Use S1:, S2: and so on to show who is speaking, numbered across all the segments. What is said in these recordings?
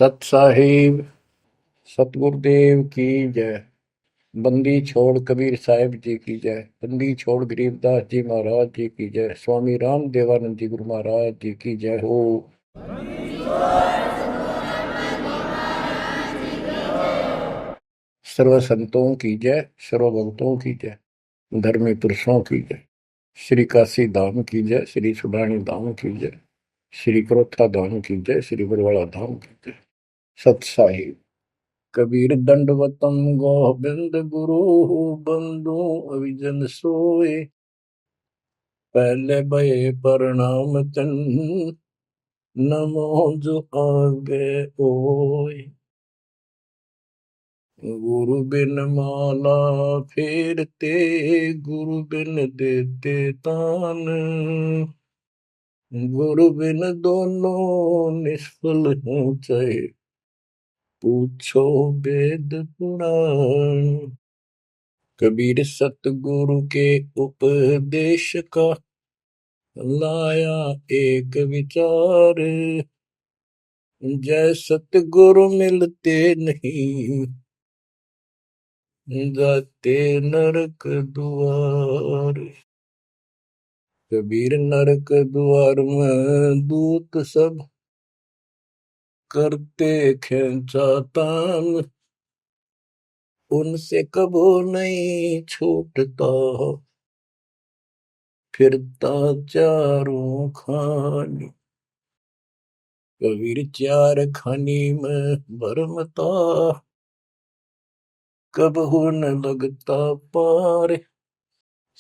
S1: सत साहिब सतगुरुदेव की जय। बंदी छोड़ कबीर साहिब जी की जय। बंदी छोड़ गरीबदास जी महाराज जी की जय। स्वामी राम देवानंद जी गुरु महाराज जी की जय हो। सर्व संतों की जय, सर्व भक्तों की जय, धर्मी पुरुषों की जय। श्री काशी धाम की जय, श्री सुडानी धाम की जय, श्री क्रोथा धाम की जय, श्री बरवाड़ा धाम की जय। सत साहिब। कबीर दंडवतम गोविंद गुरु बंधु अविजन सोए। पहले भये प्रणाम तन नमो जो आगे ओए। गुरु बिन माला फेरते, गुरु बिन देते तान, गुरु बिन दोनों निष्फल हैं चाहे पूछो वेद पुराण। कबीर सतगुरु के उपदेश का लाया एक विचार। जय सतगुरु मिलते नहीं, जाते नरक द्वार। कबीर नरक द्वार में दूत सब करते खेचा तान, उनसे कबो नहीं छूटता फिरता चारों खानी। कबीर चार खानी में भरमता, कबहू न लगता पार।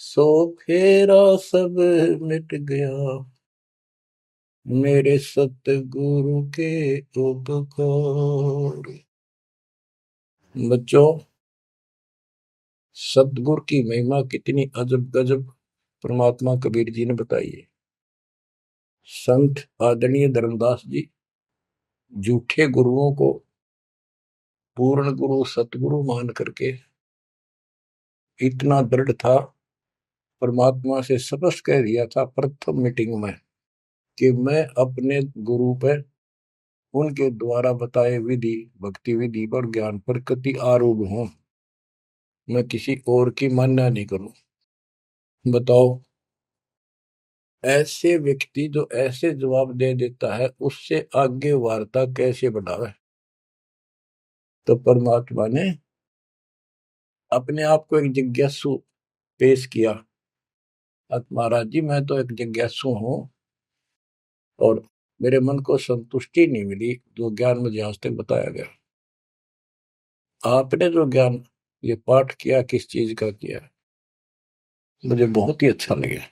S1: सो फेरा सब मिट गया, मेरे सतगुरु के उपकार। बच्चों, सतगुरु की महिमा कितनी अजब गजब परमात्मा कबीर जी ने बताई है। संत आदरणीय धर्मदास जी झूठे गुरुओं को पूर्ण गुरु सतगुरु मान करके इतना दृढ़ था, परमात्मा से स्पष्ट कह दिया था प्रथम मीटिंग में कि मैं अपने गुरु पर उनके द्वारा बताए विधि भक्ति विधि पर ज्ञान पर कति आरूढ़ हूं। मैं किसी और की मान्य नहीं करूं। बताओ, ऐसे व्यक्ति जो ऐसे जवाब दे देता है उससे आगे वार्ता कैसे बढ़ावे। तो परमात्मा ने अपने आप को एक जिज्ञासु पेश किया। महाराज जी, मैं तो एक जिज्ञासु हूं और मेरे मन को संतुष्टि नहीं मिली जो ज्ञान मुझे आज तक बताया गया। आपने जो ज्ञान ये पाठ किया किस चीज का किया, मुझे बहुत ही अच्छा लगा।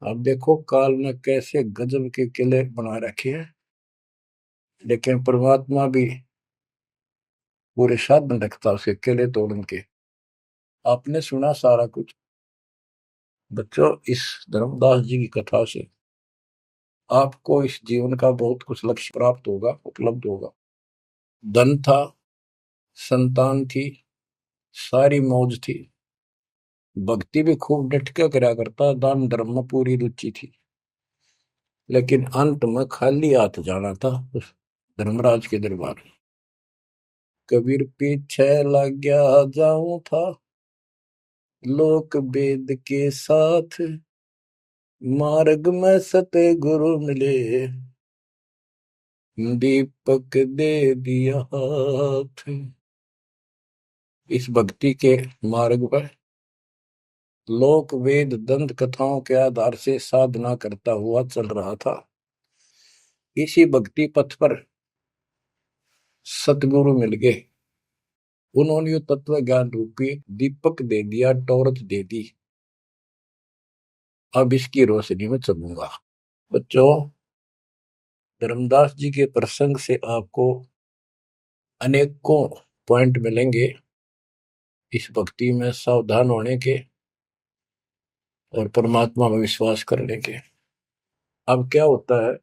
S1: अब देखो काल ने कैसे गजब के किले बना रखे हैं, लेकिन परमात्मा भी पूरे साधन रखता उसके किले तोड़न के। आपने सुना सारा कुछ। बच्चों, इस धर्मदास जी की कथा से आपको इस जीवन का बहुत कुछ लक्ष्य प्राप्त होगा, उपलब्ध होगा। धन था, संतान थी, सारी मौज थी, भक्ति भी खूब डट के करा करता, दान धर्म में पूरी रुचि थी, लेकिन अंत में खाली हाथ जाना था उस धर्मराज के दरबार। कबीर पीछे लग गया जाऊं था, लोक वेद के साथ, मार्ग में सतगुरु मिले, दीपक दे दिया हाथ। इस भक्ति के मार्ग पर लोक वेद दंत कथाओं के आधार से साधना करता हुआ चल रहा था। इसी भक्ति पथ पर सतगुरु मिल गए। उन्होंने तत्व ज्ञान रूपी दीपक दे दिया, टॉर्च दे दी। अब इसकी रोशनी में चलूंगा। बच्चों, धर्मदास जी के प्रसंग से आपको अनेकों पॉइंट मिलेंगे इस भक्ति में सावधान होने के और परमात्मा में विश्वास करने के। अब क्या होता है,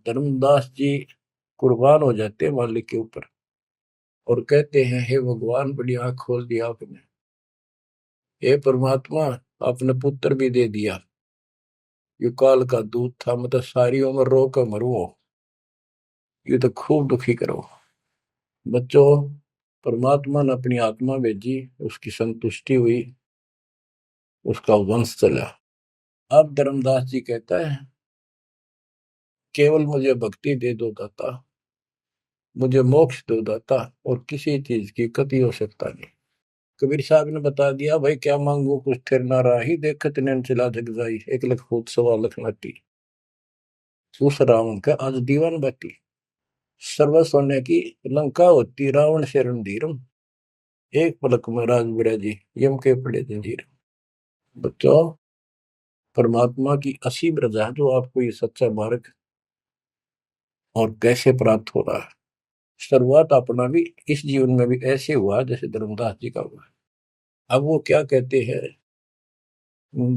S1: धर्मदास जी कुर्बान हो जाते हैं मालिक के ऊपर और कहते हैं, हे भगवान, बड़ी आंख खोल दिया आपने। हे परमात्मा, आपने पुत्र भी दे दिया। युकाल का दूध था, मतलब सारी उम्र रो कर मरो। ये तो खूब दुखी करो। बच्चों, परमात्मा ने अपनी आत्मा भेजी, उसकी संतुष्टि हुई, उसका वंश चला। अब धर्मदास जी कहता है, केवल मुझे भक्ति दे दो दाता, मुझे मोक्ष दो दाता, और किसी चीज की कति आवश्यकता नहीं। कबीर साहब ने बता दिया, भाई क्या मांगू कुछ थिर ना राही, देखत नैन चला जग जाई, 1 लख फूट 1.25 लाख नाटी। उस रावण का आज दीवान बाटी, सर्व सोने की लंका होती, रावण से रणधीरम, एक पलक में राज बिड़ा जी, यम के पड़े जंजीर। बच्चों, परमात्मा की असीम रजा है जो आपको ये सच्चा मार्ग और कैसे प्राप्त हो रहा है। शुरुआत अपना भी इस जीवन में भी ऐसे हुआ जैसे धर्मदास जी का हुआ। अब वो क्या कहते हैं,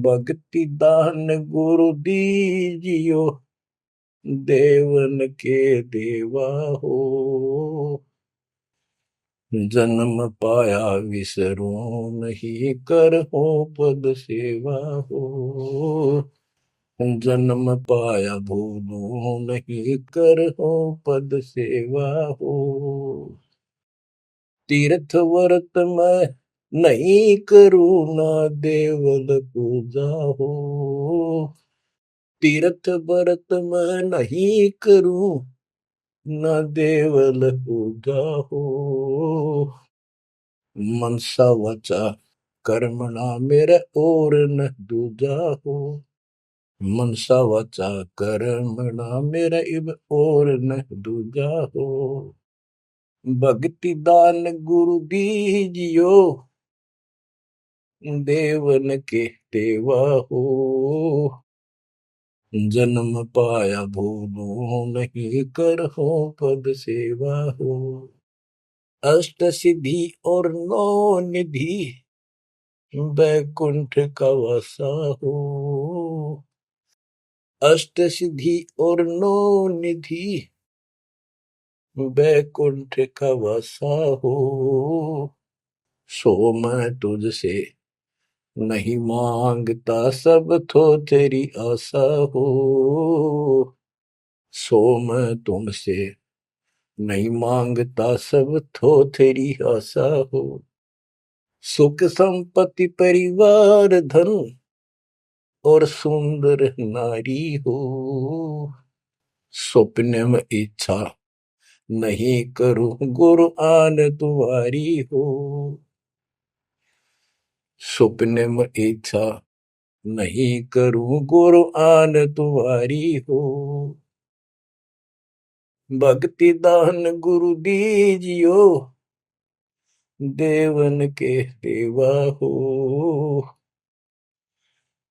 S1: भक्ति दान गुरु दीजियो, देवन के देवा हो, जन्म पाया विसरो नहीं, कर हो पद सेवा हो, जन्म पाया भूलो नहीं, कर हो पद सेवा हो, तीर्थ व्रत में नहीं करूँ ना, देवल पूजा हो, तीर्थ व्रत में नहीं करूँ ना, देवल पूजा हो, मनसा वचा कर्मणा मेरा और न दूजा हो, मनसा वचा कर्मणा मेरा इब और न दूजा हो, भक्ति दान गुरु दीजियो, देवन के देवा हो, जन्म पाया भूलो नहीं, कर हो पद सेवा हो, अष्ट सिद्धि और 9 निधि, बैकुंठ का वासा हो, अष्ट सिद्धि और 9 निधि, बैकुंठ का वासा हो, सो मैं तुझसे नहीं मांगता, सब तो तेरी आशा हो, सो मैं तुमसे नहीं मांगता, सब तो तेरी आशा हो, सुख संपत्ति परिवार धन और सुंदर नारी हो, स्वप्न में इच्छा नहीं करूं, गुरु आन तुम्हारी हो, स्वप्न में इच्छा नहीं करूं, गुरु आन तुम्हारी हो, भक्ति दान गुरु दीजियो, देवन के देवा हो,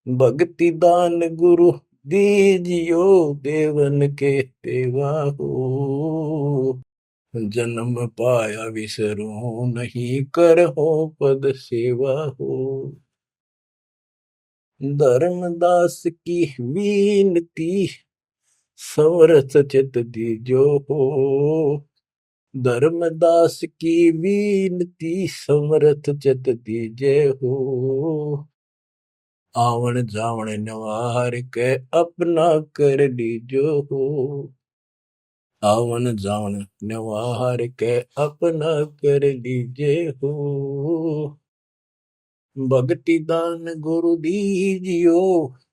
S1: भक्ति दान गुरु दीजियो, देवन के देवा हो, जन्म पाया विसरो नहीं, कर हो पद सेवा हो, धर्मदास की विनती, समरथ चित दीजो हो, धर्मदास की विनती, समरथ चित दीजे हो, आवन जावन नवार के अपना कर लीजो हो, आवन जावन नवार के अपना कर लीजे हो, भक्ति दान गुरु दीजियो,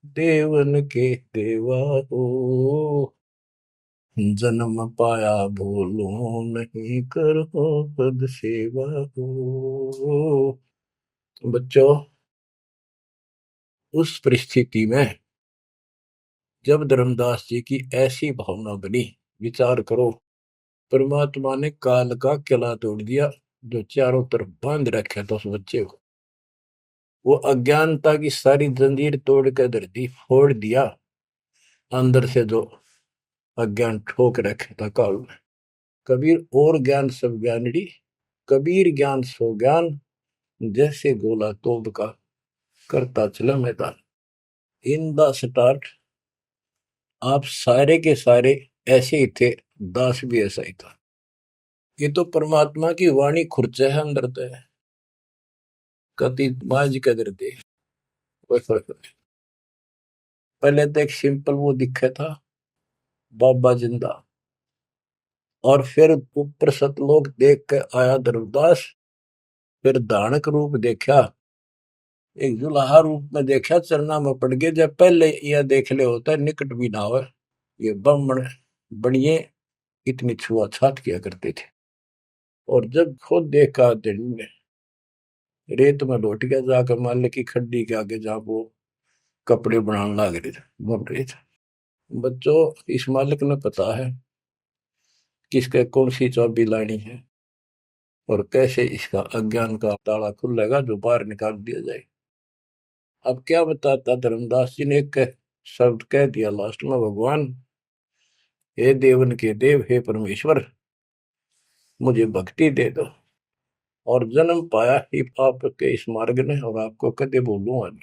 S1: देवन के देवा हो, जन्म पाया भूलो नहीं, करो पद सेवा हो। बच्चों, उस परिस्थिति में जब धर्मदास जी की ऐसी भावना बनी, विचार करो, परमात्मा ने काल का किला तोड़ दिया जो चारों तरफ बांध रखा था उस बच्चे को, वो अज्ञानता की सारी जंजीर तोड़ कर धरती फोड़ दिया, अंदर से जो अज्ञान ठोक रखे था काल में। कबीर और ज्ञान सब ज्ञानड़ी, कबीर ज्ञान सो ज्ञान, जैसे गोला तोप का करता चला मैदान। इन द स्टार्ट आप सारे के सारे ऐसे ही थे, दास भी ऐसा ही था। ये तो परमात्मा की वाणी खुर्च है अंदर तो है, कति माज कदर दे। पहले तो एक सिंपल वो दिखा था, बाबा जिंदा, और फिर ऊपर सतलोक देख के आया धर्मदास, फिर धानक रूप देखा, एक जुलाहा रूप में देखा, चरना में पड़ गए। जब पहले यह देख ले होता है निकट भी ना हो, ये ब्राह्मण बनिए इतनी छुआछात किया करते थे। और जब खुद देखा दिन में रेत में लौट गया, जाकर मालिक की खड्डी के आगे जहां वो कपड़े बनाने लग रहे थे, बन रहे थे। बच्चों, इस मालिक ने पता है किसके कौन सी चाबी लानी है और कैसे इसका अज्ञान का ताला खुलेगा जो बाहर निकाल दिया जाए। अब क्या बताता धर्मदास जी ने, एक शब्द कह दिया लास्ट में, भगवान हे देवन के देव, हे परमेश्वर, मुझे भक्ति दे दो और जन्म पाया ही आपके इस मार्ग ने, और आपको कदे बोलूं आज,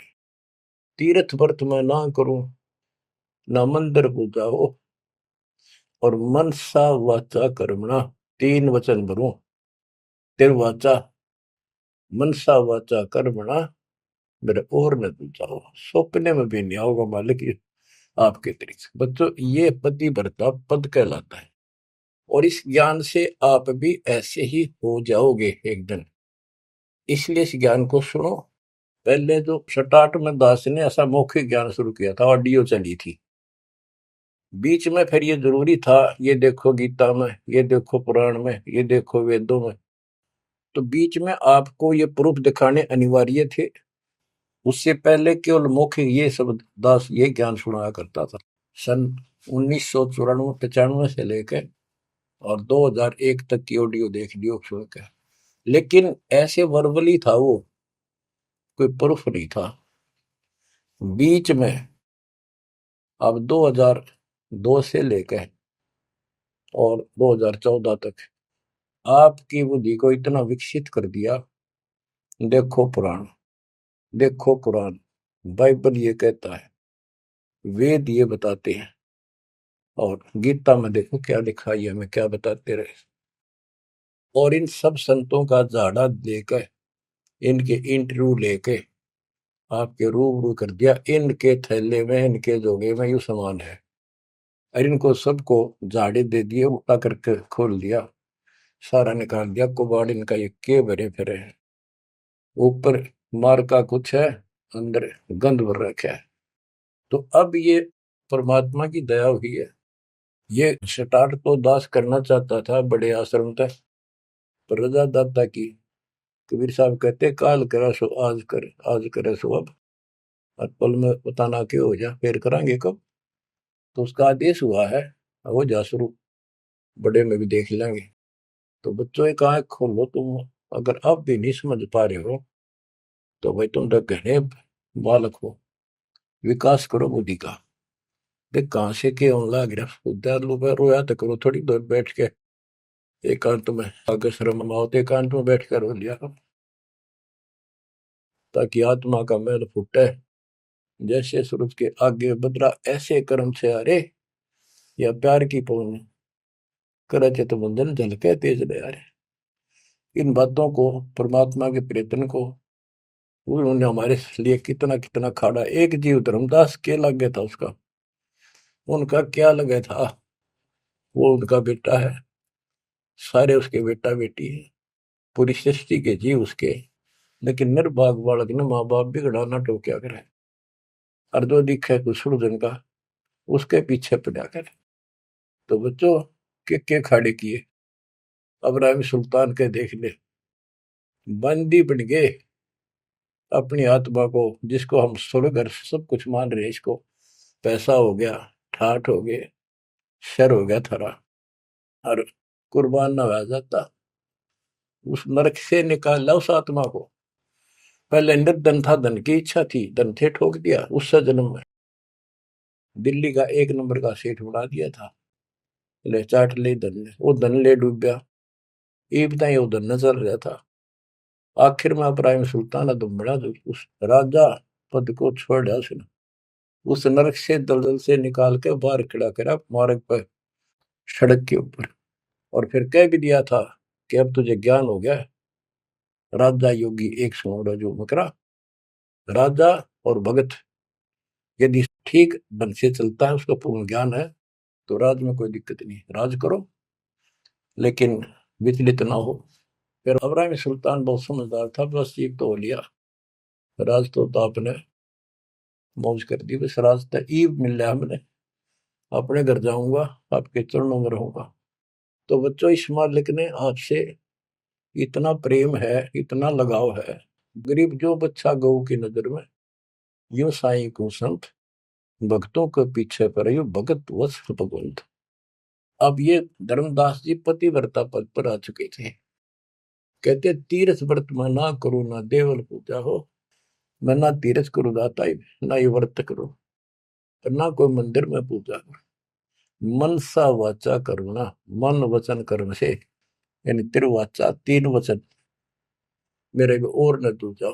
S1: तीर्थ व्रत में ना करूं, ना मंदिर पूजा हो, और मनसा वाचा कर्मणा, तीन वचन भरूं, तिरवाचा मनसा वाचा कर्मणा, मेरे और न दूजा हो, सपने में भी नहीं आओगे मालिक आपके तरीके। बच्चों, ये पति भरता पद कहलाता है, और इस ज्ञान से आप भी ऐसे ही हो जाओगे एक दिन। इसलिए इस ज्ञान को सुनो। पहले जो स्टार्ट में दास ने ऐसा मौखिक ज्ञान शुरू किया था, ऑडियो चली थी, बीच में फिर ये जरूरी था, ये देखो गीता में, ये देखो पुराण में, ये देखो वेदों में, तो बीच में आपको ये प्रूफ दिखाने अनिवार्य थे। उससे पहले केवल मौखिक ये सब दास ये ज्ञान सुनाया करता था। सन 1994-95 से लेकर और 2001 तक की ऑडियो देख लियो सुन के, लेकिन ऐसे वर्बली था वो, कोई प्रूफ नहीं था। बीच में अब 2002 से लेकर और 2014 तक आपकी बुद्धि को इतना विकसित कर दिया। देखो पुराण, देखो कुरान, बाइबल ये कहता है, वेद ये बताते हैं, और गीता में देखो क्या लिखा है, हमें क्या बताते रहे। और इन सब संतों का झाड़ा लेकर, इनके इंटरव्यू लेके आपके रूबरू कर दिया, इनके थैले में, इनके जोगे में यू सामान है, और इनको सबको झाड़े दे दिए, उल्टा करके खोल दिया, सारा निकाल दिया कुबाड़ इनका, ये के भरे फिरे हैं, ऊपर मार का कुछ है, अंदर गंध भर रखा है। तो अब ये परमात्मा की दया हुई है। ये स्टार्ट तो दास करना चाहता था बड़े आश्रम तक, पर रजा दाता की। कबीर साहब कहते, काल करा सो आज कर, आज करे सो अब, और पल में पता ना क्यों हो जा, फिर करांगे कब। तो उसका आदेश हुआ है, हो जा शुरू, बड़े में भी देख लेंगे। तो बच्चों एक आंख खोलो तुम, अगर अब भी नहीं समझ पा रहे हो तो भाई तुम तो घने बालक हो, विकास करो बुद्धि का। देख कहां से के होने लग रहा, उद्यालु पे रोया तो करो थोड़ी देर बैठ के, एकांत में आगे शर्म आओ तो एकांत में बैठ कर रो लिया करो, ताकि आत्मा का मैल फूटे। जैसे सूरज के आगे बदरा, ऐसे कर्म से अरे, या प्यार की पौन करे चित बंधन झलके तेज ले आ रहे। इन बातों को, परमात्मा के प्रयत्न को, उन्होंने हमारे लिए कितना कितना खाड़ा। एक जीव धर्मदास के लगे था उसका, उनका क्या लगे था, वो उनका बेटा है, सारे उसके बेटा बेटी है, पूरी सृष्टि के जीव उसके, लेकिन निर्भाग बालक ने माँ बाप बिगड़ाना टोक्या करे, और जो दिखे कुछ जन का उसके पीछे पड़ा करे। तो बच्चों, के खाड़े किए, अब्राहिम सुल्तान के देख ले, बंदी बन गए अपनी आत्मा को, जिसको हम स्वर्ग और सब कुछ मान रहे, इसको पैसा हो गया, ठाठ हो गए, शर हो गया थारा, और कुर्बान ना हो जाता, उस नरक से निकाला उस आत्मा को। पहले निर्धन था, धन की इच्छा थी, धन थे ठोक दिया, उस जन्म में दिल्ली का एक नंबर का सेठ बना दिया था, ले चाट ले धन ने, वो धन ले डूब गया, ये बताइए वो धन न चल रहा था। आखिर में इब्राहिम सुल्तान अदम बड़ा, जो उस राजा पद को छोड़ा उसने, उस नरक से दलदल से निकाल के बाहर खड़ा करा मार्ग पर, सड़क के ऊपर, और फिर कह भी दिया था कि अब तुझे ज्ञान हो गया। राजा योगी एक सुनो जो मकरा, राजा और भगत यदि ठीक ढंग से चलता है, उसका पूर्ण ज्ञान है, तो राज में कोई दिक्कत नहीं, राज करो लेकिन विचलित ना हो। फिर इब्राहिम सुल्तान बहुत समझदार था, बस ये तो हो लिया, राज तो आपने मौज कर दी, बस रास्ता ईब मिल रहा हमने, अपने घर जाऊंगा, आपके चरणों में रहूंगा। तो बच्चों, इस मालिक ने आपसे इतना प्रेम है, इतना लगाव है, गरीब जो बच्चा गऊ की नजर में, यो साईं को संत, भक्तों के पीछे पर यो भगत वत्स भगवंत। अब ये धर्मदास जी पतिव्रता पद पर आ चुके थे। कहते तीर्थ व्रत में ना करो ना देवल पूजा हो, मैं ना तीर्थ करूँ दाता ना ये व्रत करो, और ना कोई मंदिर में पूजा करो। मनसा वाचा करुणा, मन वचन कर्म से, यानी तिरुवाचा, तीन वचन मेरे को और न तू जाओ।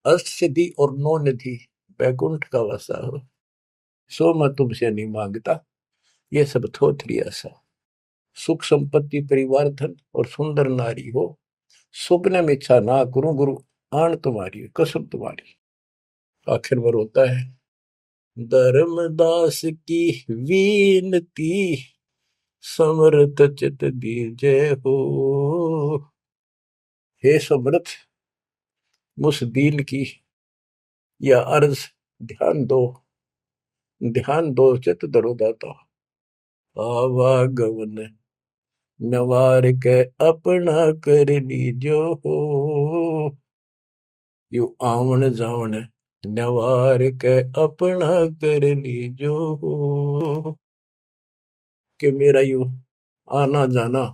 S1: अष्ट सिद्धि और नौ निधि बैकुंठ का वासा हो, सो मैं तुमसे नहीं मांगता, ये सब थोथरी ऐसा। सुख संपत्ति परिवार धन और सुंदर नारी हो, स्वप्न में इच्छा ना करूं गुरु, आन तुम्हारी कसम तुम्हारी। आखिर में रोता है, धर्मदास की वीनती, समर्थ चित दीजे हो। हे समर्थ, मुझ दीन की या अर्ज ध्यान दो, ध्यान दो चित धरो दाता। आवागमन नवार के अपना कर लीजो हो, यू आवन जावन नवार के अपना कर लीजो हो। कि मेरा यू आना जाना,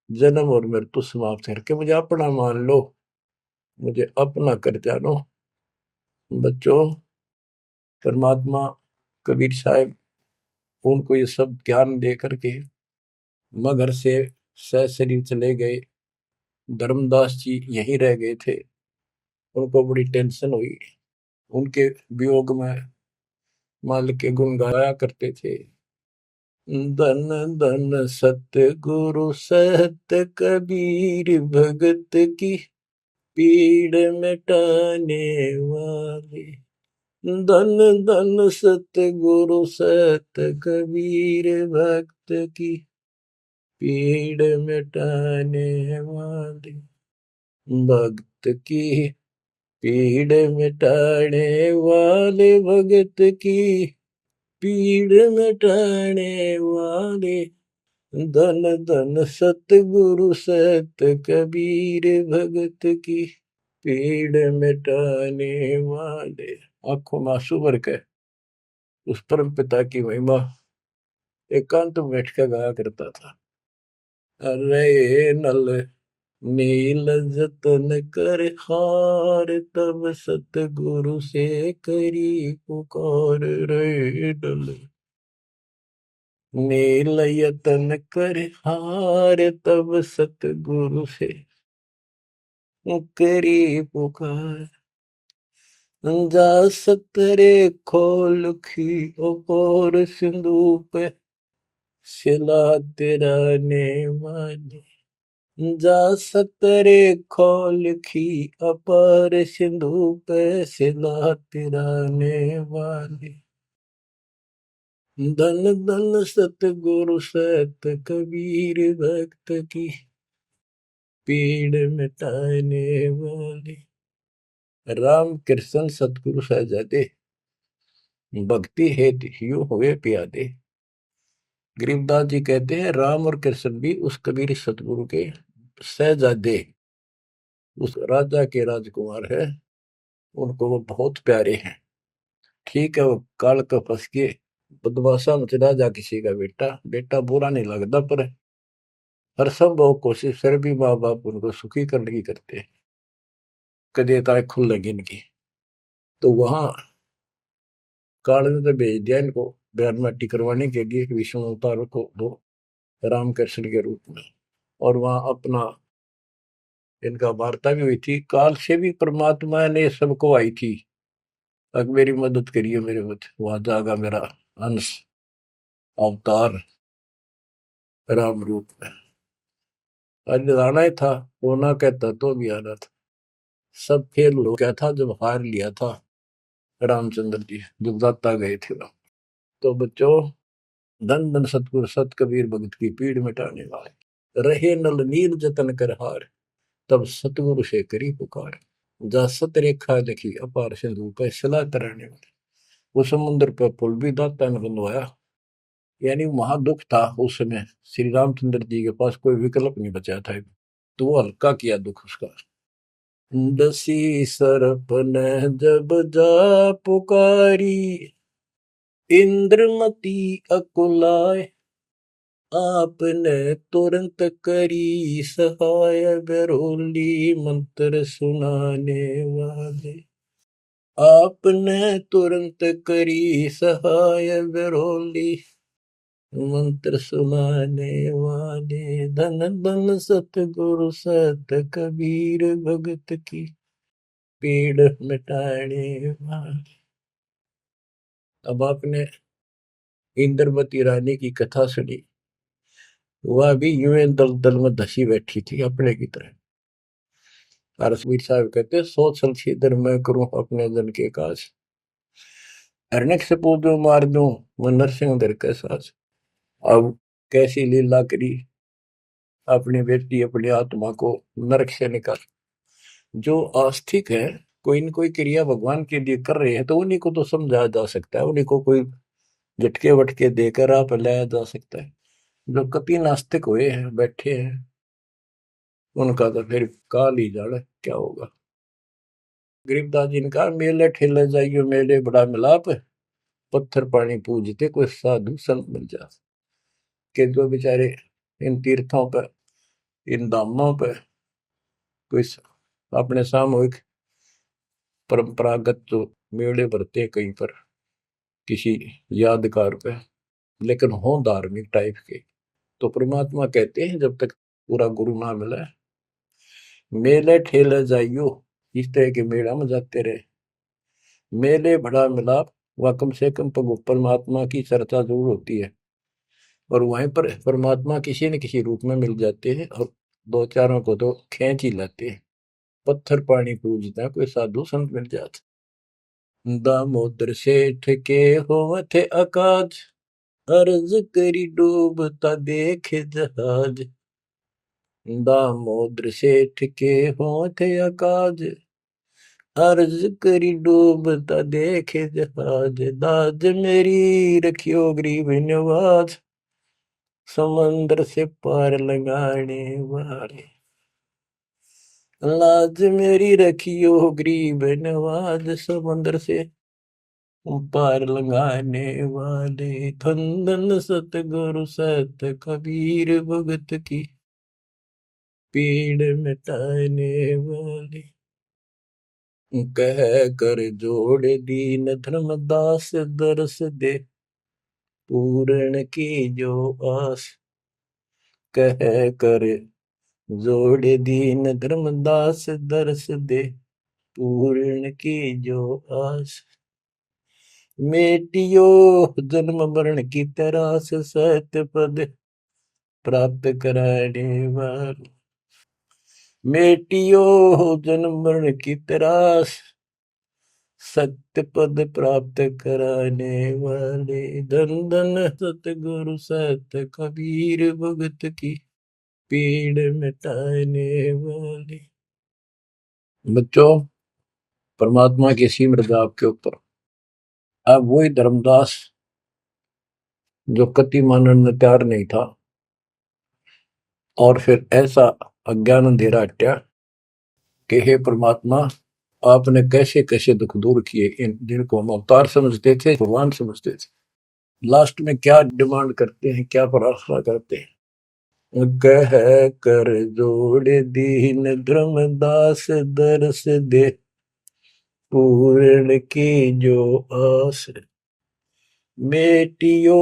S1: जन्म और मृत्यु समाप्त करके मुझे अपना मान लो, मुझे अपना कर जानो। बच्चों, परमात्मा कबीर साहब उनको ये सब ज्ञान दे करके मगर से सशरीर चले गए। धर्मदास जी यहीं रह गए थे। उनको बड़ी टेंशन हुई। उनके वियोग में मालिक के गुण गाया करते थे। धन धन सत्य गुरु सत्य कबीर, भगत की पीड़ मिटाने वाले। धन धन सत्य गुरु सत्य कबीर, भक्त की पीड़ मिटाने वाले। भक्त की पीड़ मिटाने वाले, भगत की पीड़ मिटाने वाले। धन धन सतगुरु सत्य कबीर, भगत की पीड़ मिटाने वाले। आंखों में आंसू भर के उस परम पिता की महिमा एकांत में बैठ कर गाया करता था। अरे नल नील जतन कर हार, तब सतगुरु से करी पुकार। रे नल नील यतन कर हार, तब सतगुरु से करी पुकार। जा सतरे खोल खी और सिंधु पे, सिला तेरा ने वाली। जा सतरे खोल खी अपार सिंधु पे, सिला तिराने वाली। धन धन सतगुरु सत कबीर, भक्त की पीड़ मिटाने वाली। राम कृष्ण सतगुरु सहजादे, भक्ति हेतु ह्यू हुए प्यादे। गरीबदास जी कहते हैं राम और कृष्ण भी उस कबीर सतगुरु के सहजादे, उस राजा के राजकुमार है, उनको वो बहुत प्यारे हैं। ठीक है, वो काल का फंस के बदमाशा मच राजा किसी का बेटा, बेटा बुरा नहीं लगता, पर हर संभव कोशिश फिर भी माँ बाप उनको सुखी करने की करते हैं, कदे ताए खुल लगी इनकी। तो वहां काल ने तो भेज दिया इनको बयान माटी करवाने के लिए विष्णु अवतार को, वो रामकृष्ण के रूप में। और वहां अपना इनका वार्ता भी हुई थी। काल से भी परमात्मा ने सबको आई थी, अब मेरी मदद करिए, मेरे मत वहां जागा मेरा अंश अवतार राम रूप में। आज आना ही था, वो ना कहता तो भी आना था। सब फेल हो गया था जब हार लिया था रामचंद्र जी, जब दाता गए थे राम। तो बच्चों, धन धन सतगुरु सत कबीर, भगत की पीड़ मिटाने वाले। रहे नल नील जतन कर हार, तब सतगुरु से करी पुकार। जा सत रेखा लिखी अपार सिंधु पे सला तराने वाले। वो समुद्र पर पुल भी दाता ने बनवाया। यानी महादुख था उस समय, श्री रामचंद्र जी के पास कोई विकल्प नहीं बचा था, तो वो हल्का किया दुख उसका। दसी सरप ने जब जा पुकारी, इंद्रमती अकुलाय, आपने तुरंत करी सहाय, बरोली मंत्र सुनाने वाले। आपने तुरंत करी सहाय, बरोली मंत्र सुनाने वाले। धन धन सतगुरु सत कबीर, भगत की पीड़ मिटाने वाले। अब आपने इंद्रमती रानी की कथा सुनी, वह भी यूं दल दल में धसी बैठी थी अपने की तरह। रसवीर साहब कहते, सोच छलछीदर मैं करूं अपने जन के काज, हरनेक से पूजो मार दूं मैं नरसिंह दर के साज। अब कैसी लीला करी अपनी बेटी अपनी आत्मा को नरक से निकाल। जो आस्तिक है, कोई न कोई क्रिया भगवान के लिए कर रहे हैं, तो उन्हीं को तो समझाया जा सकता है, उन्हीं को कोई झटके वटके देकर आप लाया जा सकता है। जो कति नास्तिक हुए हैं बैठे हैं, उनका तो फिर काल ही जाने क्या होगा। गरीबदास जी ने कहा, मेले ठेले जाइयो मेले बड़ा मिलाप, पत्थर पानी पूजते कोई साधु संत मिल जा। के जो बेचारे इन तीर्थों पर, इन धामों पर कोई अपने सामूहिक परंपरागत जो मेले भरते हैं कहीं पर किसी यादगार पे, लेकिन हो धार्मिक टाइप के, तो परमात्मा कहते हैं जब तक पूरा गुरु ना मिला, मेले ठेले जाइयो, इस तरह के मेला में जाते रहे, मेले बड़ा मिलाप, वह कम से कम परमात्मा की चर्चा जरूर होती है, और वहीं पर परमात्मा किसी न किसी रूप में मिल जाते हैं, और दो चारों को तो खींच ही लाते हैं। पत्थर पानी पूजता है कोई साधु संत मिल जाते। दामोदर सेठ के होवत अकाज, अर्ज करी डूबता देखे जहाज। दामोदर सेठ के होवत अकाज, अर्ज करी डूबता देखे जहाज। दाज मेरी रखियो गरीब नवाज, समंदर से पार लगाने वाले। लाज मेरी रखियो गरीब नवाज, समंदर से पार लगाने वाले। धन धन सतगुरु सत कबीर, भगत की पीड़ मिटाने वाले। कह कर जोड़ दीन धर्मदास, दरस दे पूर्ण की जो आस। कह कर जोड़ दीन धर्मदास, दरस दे पूर्ण की जो आस। मेटियो जन्म मरण की तरास, सत्य पद प्राप्त कराने वाले। मेटियो जन्म मरण की तरास, सत्य पद प्राप्त कराने वाले। धन धन सतगुरु सत कबीर, भगत की पीड़ मिटाने वाले। बच्चों, परमात्मा की सिमरन आपके ऊपर। अब वही धर्मदास जो कति मानने में तैयार नहीं था, और फिर ऐसा अज्ञान अंधेरा हटा कि हे परमात्मा, आपने कैसे कैसे दुख दूर किए, इन जिनको हम अवतार समझते थे, भगवान समझते थे, लास्ट में क्या डिमांड करते हैं, क्या प्रार्थना करते हैं। कह कर जोड़ दीन धर्मदास, दरस दे पूर्ण की जो आस। मेटियो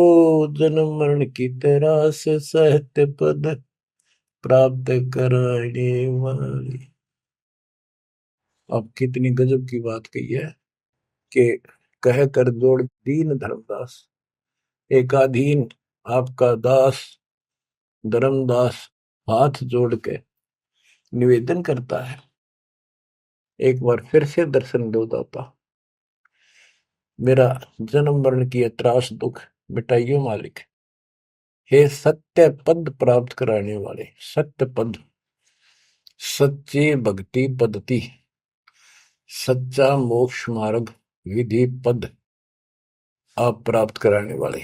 S1: जन्म मरण की तरास, सहत पद प्राप्त कराने वाली। अब कितनी गजब की बात कही है कि कह कर जोड़ दीन धर्मदास, एक अधीन आपका दास धर्मदास हाथ जोड़ के निवेदन करता है, एक बार फिर से दर्शन दो दाता, मेरा जन्म मरण की त्रास दुख मिटाइयो मालिक। हे सत्य पद प्राप्त कराने वाले, सत्य पद, सच्ची भक्ति पद्धति, सच्चा मोक्ष मार्ग विधि पद आप प्राप्त कराने वाले।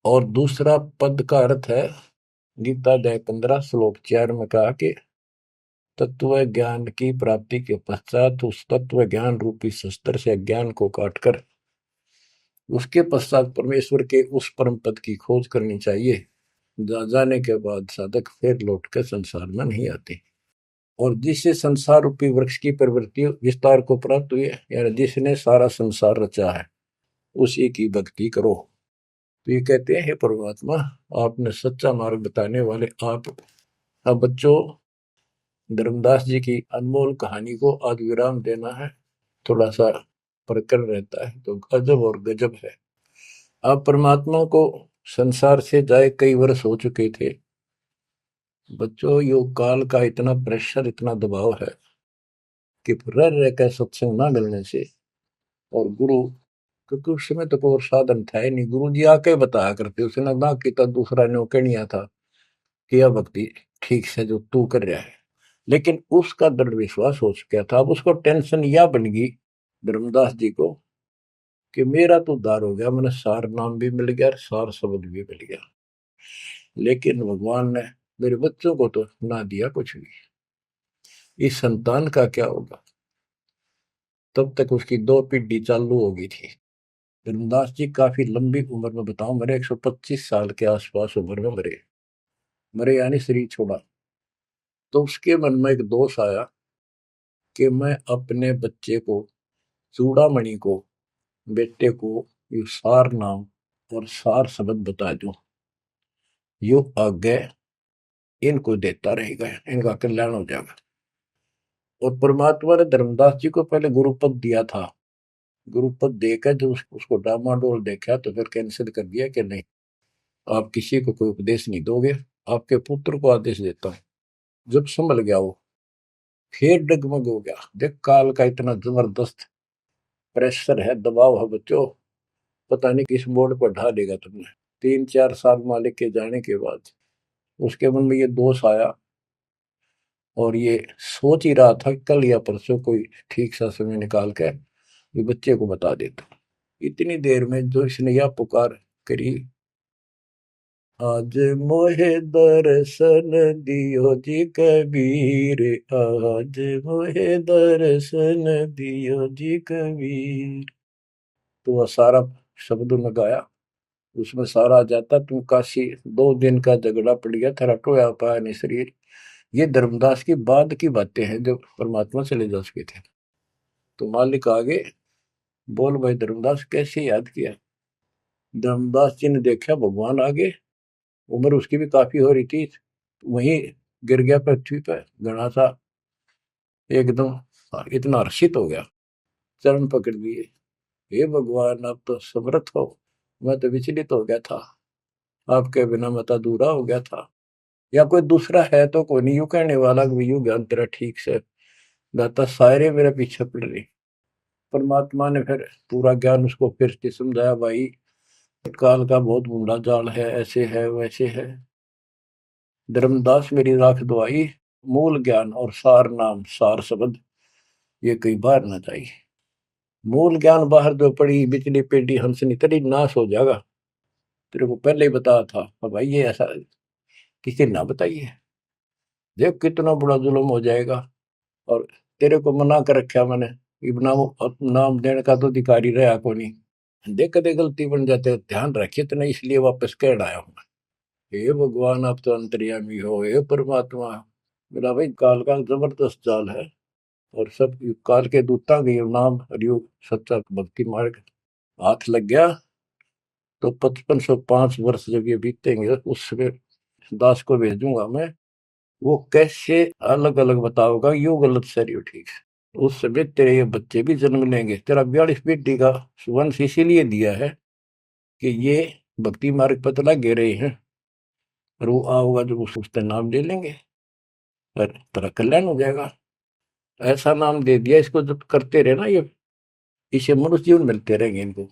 S1: और दूसरा पद का अर्थ है, गीता अध्याय 15 श्लोक 4 में कहा कि तत्व ज्ञान की प्राप्ति के पश्चात उस तत्व ज्ञान रूपी शस्त्र से ज्ञान को काटकर उसके पश्चात परमेश्वर के उस परम पद की खोज करनी चाहिए। जाने के बाद साधक फिर लौट कर संसार में नहीं आते। और जिससे संसार रूपी वृक्ष की प्रवृत्ति विस्तार को प्राप्त हुई है, यानी जिसने सारा संसार रचा है, उसी की भक्ति करो। तो ये कहते हैं, हे परमात्मा, आपने सच्चा मार्ग बताने वाले आप। अब बच्चों, धर्मदास जी की अनमोल कहानी को आज विराम देना है। थोड़ा सा प्रकरण रहता है तो गजब और गजब है। आप परमात्मा को संसार से जाए कई वर्ष हो चुके थे। बच्चों, योग काल का इतना प्रेशर, इतना दबाव है कि रह रह कर सत्संग ना मिलने से, और गुरु, क्योंकि उस समय तो कोई और साधन था ही नहीं, गुरु जी आके बताया करते, उसने ना किया दूसरा ने नहीं था कि यह भक्ति ठीक से जो तू कर रहा है। लेकिन उसका दृढ़ विश्वास हो चुका था। अब उसको टेंशन यह बन गई धर्मदास जी को कि मेरा तो उद्धार हो गया, मैंने सार नाम भी मिल गया, सार शब्द भी मिल गया, लेकिन भगवान ने मेरे बच्चों को तो ना दिया कुछ भी। इस संतान का क्या होगा? तब तक उसकी 2 पीढ़ी चालू हो गई थी। धर्मदास जी काफी लंबी उम्र में, बताऊं, मेरे 125 साल के आसपास उम्र में मरे। मरे यानी शरीर छोड़ा। तो उसके मन में एक दोष आया कि मैं अपने बच्चे को, चूड़ामणि को, बेटे को ये सार नाम और सार शब्द बता दूं, यो आगे इनको देता रहेगा, इनका कल्याण हो जाएगा। और परमात्मा ने धर्मदास जी को पहले गुरुपद दिया था। गुरुपद देकर जो उसको डामाडोल देखा तो फिर कैंसिल कर दिया कि नहीं, आप किसी को कोई उपदेश नहीं दोगे, आपके पुत्र को आदेश देता हूं। जब संभल गया वो, फिर डगमग हो गया। देख, काल का इतना जबरदस्त प्रेशर है, दबाव है बच्चों, पता नहीं किस मोड़ पर ढा देगा तुमने। 3-4 साल मालिक के जाने के बाद उसके मन में ये दोष आया, और ये सोच ही रहा था कल या परसों कोई ठीक सा समय निकाल कर ये बच्चे को बता देता। इतनी देर में जो इसने यह पुकार करी, आज मोहे दर्शन दियो जी कबीर, आज मोहे दर्शन दियो जी कबीर। तो वह सारा शब्दों में गाया, उसमें सारा आ जाता, तुम काशी 2 दिन का झगड़ा पड़ गया, तेरा टोया पाया नहीं शरीर। ये धर्मदास की बाद की बातें हैं, जो परमात्मा चले जा चुके थे। तो मालिक आगे बोल, भाई धर्मदास कैसे याद किया? धर्मदास जी ने देखा भगवान आगे, उम्र उसकी भी काफी हो रही थी, वहीं गिर गया पृथ्वी पर घना सा, एकदम इतना हर्षित हो गया, चरण पकड़ लिए। हे भगवान, आप तो समर्थ हो, मैं तो विचलित हो गया था, आपके बिना मैं तो अधूरा हो गया था। या कोई दूसरा है तो कोई नहीं, यूं कहने वाला कि यूं ज्ञान तेरा ठीक से दाता, सारे मेरे पीछे पड़ रही। परमात्मा ने फिर पूरा ज्ञान उसको फिर से समझाया, भाई काल का बहुत बूढ़ा जाल है, ऐसे है वैसे है। धर्मदास मेरी राख दवाई, मूल ज्ञान और सार नाम सार शब्द ये कई बार ना चाहिए। मूल ज्ञान बाहर जो पड़ी बिचली पेटी हंसनी तेरी नाश हो जाएगा। तेरे को पहले ही बताया था, अब भाई ये ऐसा किसी ना बताइए, देख कितना बड़ा जुल्म हो जाएगा। और तेरे को मना कर रखा मैंने, नाम नाम देने का तो अधिकारी रहा को नहीं। देख कदे गलती बन जाते, ध्यान रखिए तो नहीं, इसलिए वापस कह आया हूं। हे भगवान, आप तो अंतर्यामी हो, हे परमात्मा। मेरा भाई काल का जबरदस्त जाल है, और सब काल के दूता के नाम हरियोग सच्चा भक्ति मार्ग हाथ लग गया तो 5505 वर्ष जब ये बीतेंगे, उस समय दास को भेजूंगा मैं, वो कैसे अलग अलग बताओगा, यू गलत सही ठीक है। उस समय तेरे ये बच्चे भी जन्म लेंगे। तेरा 42 पीढ़ी का वंश इसीलिए दिया है कि ये भक्ति मार्ग पर तो लगे रहे हैं, और वो आओगा जो उसका नाम ले लेंगे और तेरा कल्याण हो जाएगा। ऐसा नाम दे दिया, इसको जब करते रहे ना, ये इसे मनुष्य जीवन मिलते रहेंगे इनको।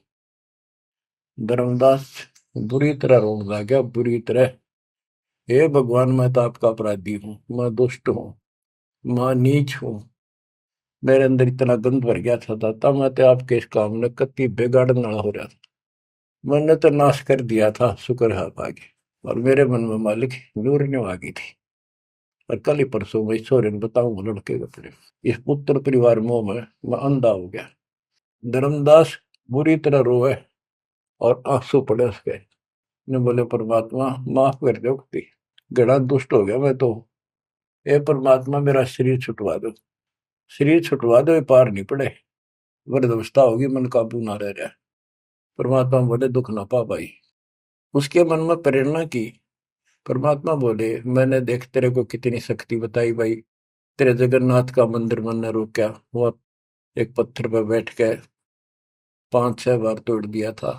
S1: धर्मदास बुरी तरह रोने लगा, बुरी तरह। हे भगवान, मैं तो आपका अपराधी हूँ, मैं दुष्ट हूँ, मैं नीच हूँ। मेरे अंदर इतना गंद भर गया था दाता, मैं तो आपके इस काम ने कति बिगाड़ने वाला हो रहा था। मैंने तो नाश कर दिया था, शुक्र है आप आगे। और मेरे मन में मालिक नूरने आ गई थी। और कल ही परसों मैं ईश्वर बताऊंगा लड़के के अपने इस पुत्र परिवार मोह में मैं अंधा हो गया। धर्मदास बुरी तरह रोए और आंसू पड़े उसके। ने बोले परमात्मा माफ कर दो, गड़ा दुष्ट हो गया मैं तो। ए परमात्मा, मेरा शरीर छुटवा दो, शरीर छुटवा दो, ये पार नहीं पड़े, वृद्धावस्था होगी, मन काबू ना रह रहा। परमात्मा बोले दुख ना पा भाई। उसके मन में प्रेरणा की। परमात्मा बोले मैंने देख तेरे को कितनी शक्ति बताई भाई। तेरे जगन्नाथ का मंदिर मैंने रोका, वो एक पत्थर पर बैठ के 5-6 बार तोड़ दिया था,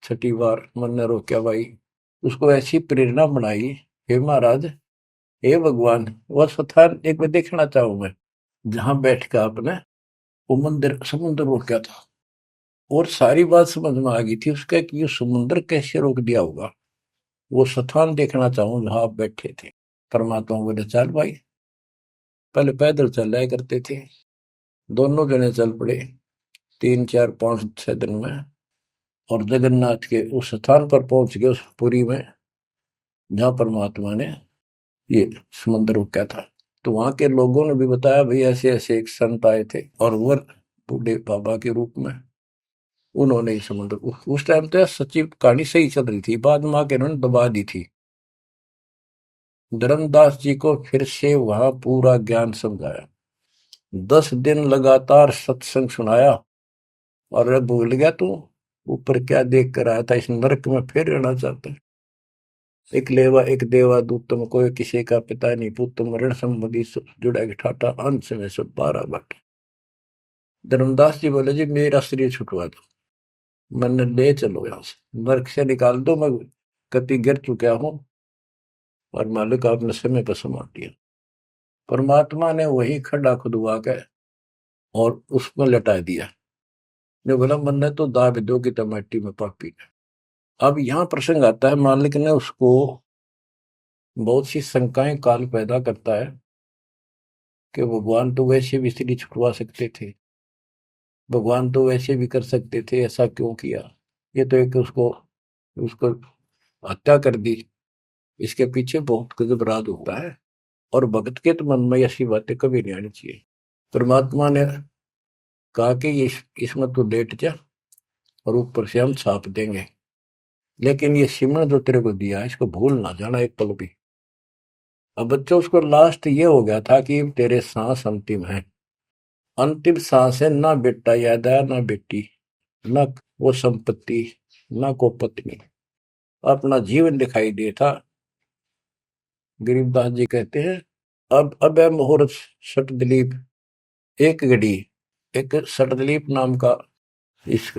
S1: छठी बार मैंने रोका भाई। उसको ऐसी प्रेरणा बनाई, हे महाराज, हे भगवान, वह स्थान एक बार देखना चाहूं मैं जहां बैठ के आपने वो मंदिर समुद्र रोका था। और सारी बात समझ में आ गई थी उसका कि ये समुद्र कैसे रोक दिया होगा। वो स्थान देखना चाहूं जहां आप बैठे थे। परमात्मा बोले चल भाई। पहले पैदल चल रहा करते थे, दोनों जने चल पड़े 3-4-5-6 दिन में। और जगन्नाथ के उस स्थान पर पहुंच गए, उस पुरी में जहां परमात्मा ने ये समुद्र रोका था। तो वहां के लोगों ने भी बताया भाई ऐसे ऐसे एक संत आए थे और वो बूढ़े बाबा के रूप में उन्होंने ही समुद्र उस टाइम तो सच्ची कहानी सही चल रही थी, बाद में आके उन्होंने दबा दी थी। धर्मदास जी को फिर से वहां पूरा ज्ञान समझाया, 10 दिन लगातार सत्संग सुनाया। और अब भूल गया तू ऊपर क्या देख कर आया था, इस नरक में फिर रहना चाहता है। एक लेवा एक देवा दूत तुम कोई किसी का पिता नहीं पुत तुम ऋण संबंधी जुड़ा के ठाटा अंश में सब 12 बाटे। धर्मदास जी बोले जी मेरा शरीर छुटवा दो, मैंने ले चलो यहाँ से, नरक से निकाल दो, मैं कति गिर चुका हूँ और मालिक आपने समय पर संभाल दिया। परमात्मा ने वही खड्डा खुदवा के और उसमें लटा दिया। जो बोला मैंने तो दाब दो की टमाटी में पापी। अब यहाँ प्रसंग आता है, मालिक ने उसको बहुत सी शंकाएं काल पैदा करता है कि भगवान तो वैसे भी स्त्री छुड़वा सकते थे, भगवान तो वैसे भी कर सकते थे, ऐसा क्यों किया। ये तो एक उसको उसको हत्या कर दी। इसके पीछे बहुत गजब राज होता है। और भगत के तो मन में ऐसी बातें कभी नहीं आनी चाहिए। परमात्मा ने कहा कि इसमें तो लेट जा और ऊपर से हम छाप देंगे, लेकिन ये सिमरन जो तेरे को दिया इसको भूल ना जाना एक पल भी। अब बच्चों उसको लास्ट ये हो गया था कि तेरे सांस अंतिम है, अंतिम सांस है, ना बेटा याद आया ना बेटी, ना वो संपत्ति, ना को पत्नी, अपना जीवन दिखाई दे था। गरीबदास जी कहते हैं अब है मुहूर्त सटदलीप एक घड़ी। एक सटदलीप नाम का इस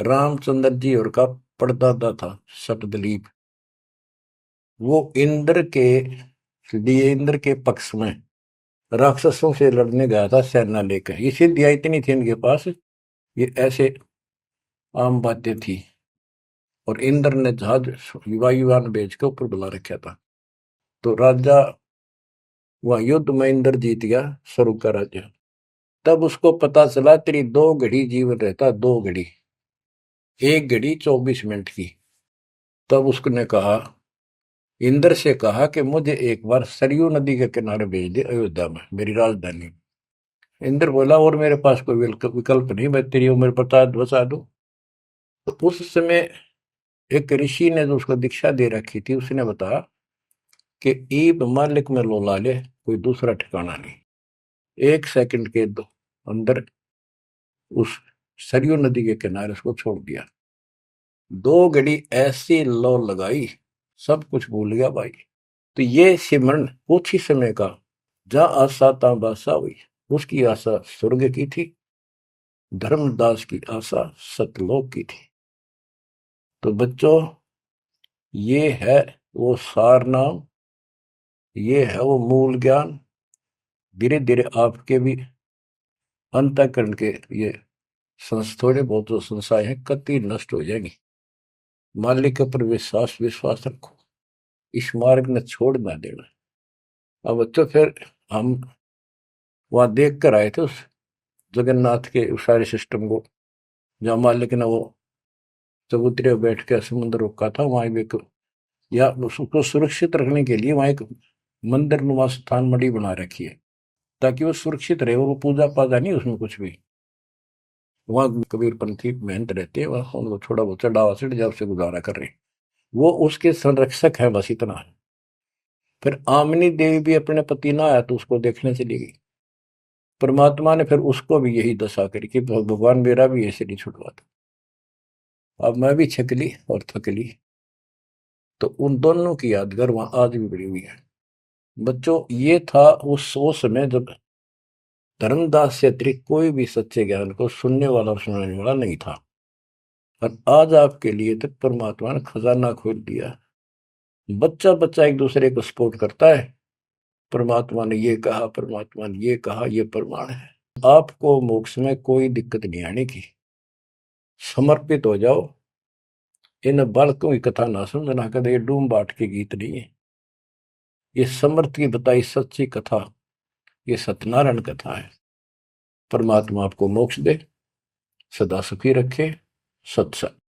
S1: रामचंद्र जी और का परदादा था सटदलीप। वो इंद्र के लिए इंद्र के पक्ष में राक्षसों से लड़ने गया था सेना लेकर। ये सिद्धियां इतनी थी इनके पास, ये ऐसे आम बातें थी। और इंद्र ने जहाज वायुयान भेज के ऊपर बुला रखा था। तो राजा वहां युद्ध में इंद्र जीत गया, स्वर्ग का राजा। तब उसको पता चला तेरी 2 घड़ी जीवन रहता, 2 घड़ी, 1 घड़ी 24 मिनट की। तब उसने कहा, इंद्र से कहा कि मुझे एक बार सरयू नदी के किनारे भेज दे अयोध्या में, मेरी राजधानी। इंद्र बोला और मेरे पास कोई विकल्प नहीं, मैं तेरी उम्र बता दूं। तो उस समय एक ऋषि ने जो उसको दीक्षा दे रखी थी उसने बताया कि ईब मालिक में लोला ले, कोई दूसरा ठिकाना नहीं। 1 सेकंड के अंदर उस सरयू नदी के किनारे उसको छोड़ दिया। 2 घड़ी ऐसी लो लगाई, सब कुछ भूल गया भाई। तो ये सिमरन कुछ ही समय का, जहां आशा ता बासा हुई। उसकी आशा स्वर्ग की थी, धर्मदास की आशा सतलोक की थी। तो बच्चों ये है वो सार नाम, ये है वो मूल ज्ञान। धीरे धीरे आपके भी अंतःकरण के ये थोड़े बहुत जो संशय है कति नष्ट हो जाएंगी। मालिक के ऊपर विश्वास विश्वास रखो, इस मार्ग ने छोड़ ना देना। अब तो फिर हम वहां देख कर आए थे उस जगन्नाथ के उस सारे सिस्टम को, जहाँ मालिक ने वो चबूतरे बैठ के समुद्र रोका था, वहां भी एक, या उसको सुरक्षित रखने के लिए वहां एक मंदिर नुमा स्थान मणि बना रखी है, ताकि वो सुरक्षित रहे और वो पूजा पाजा नहीं उसमें कुछ भी। वहां कबीरपंथी मेहनत रहते हैं, वहां उनको थोड़ा बहुत चढ़ावा चढ़ जाओ से गुजारा कर रहे हैं, वो उसके संरक्षक है, बस इतना है। फिर आमनी देवी भी अपने पति ना आया तो उसको देखने चली गई। परमात्मा ने फिर उसको भी यही दशा करी कि भगवान मेरा भी ऐसे नहीं छुड़वा था। अब मैं भी छकली और थकली, तो उन दोनों की यादगार वहां आज भी बड़ी हुई है। बच्चों, ये था उस समय जब धर्मदास से अतिरिक्त कोई भी सच्चे ज्ञान को सुनने वाला और सुनाने वाला नहीं था, और आज आपके लिए तो परमात्मा ने खजाना खोल दिया। बच्चा बच्चा एक दूसरे को सपोर्ट करता है, परमात्मा ने ये कहा, परमात्मा ने ये कहा, ये प्रमाण है। आपको मोक्ष में कोई दिक्कत नहीं आने की। समर्पित हो जाओ। इन बालकों की कथा ना समझना कदे, ये डूम बाट के गीत नहीं है, ये समर्थ की बताई सच्ची कथा, ये सत्यनारायण कथा है। परमात्मा आपको मोक्ष दे, सदा सुखी रखे। सत्संग।